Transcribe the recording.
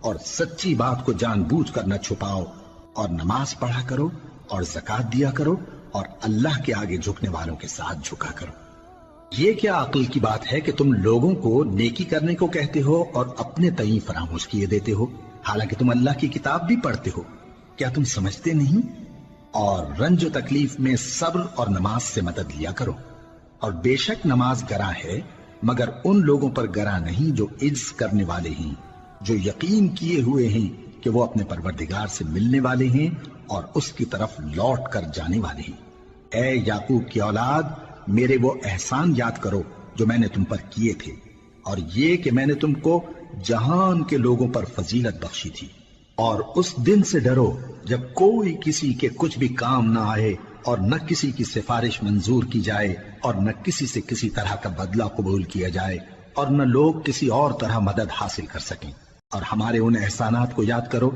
اور سچی بات کو جان بوجھ کر نہ چھپاؤ، اور نماز پڑھا کرو اور زکات دیا کرو، اور اللہ کے آگے جھکنے والوں کے ساتھ جھکا کرو۔ یہ کیا عقل کی بات ہے کہ تم لوگوں کو نیکی کرنے کو کہتے ہو اور اپنے تئیں فراموش کیے دیتے ہو، حالانکہ تم اللہ کی کتاب بھی پڑھتے ہو؟ کیا تم سمجھتے نہیں؟ اور رنج و تکلیف میں صبر اور نماز سے مدد لیا کرو، اور بے شک نماز گراں ہے، مگر ان لوگوں پر گراں نہیں جو عجز کرنے والے ہیں، جو یقین کیے ہوئے ہیں کہ وہ اپنے پروردگار سے ملنے والے ہیں اور اس کی طرف لوٹ کر جانے والے ہیں۔ اے یعقوب کی اولاد، میرے وہ احسان یاد کرو جو میں نے تم پر کیے تھے، اور یہ کہ میں نے تم کو جہان کے لوگوں پر فضیلت بخشی تھی۔ اور اس دن سے ڈرو جب کوئی کسی کے کچھ بھی کام نہ آئے، اور نہ کسی کی سفارش منظور کی جائے، اور نہ کسی سے کسی طرح کا بدلہ قبول کیا جائے، اور نہ لوگ کسی اور طرح مدد حاصل کر سکیں۔ اور ہمارے ان احسانات کو یاد کرو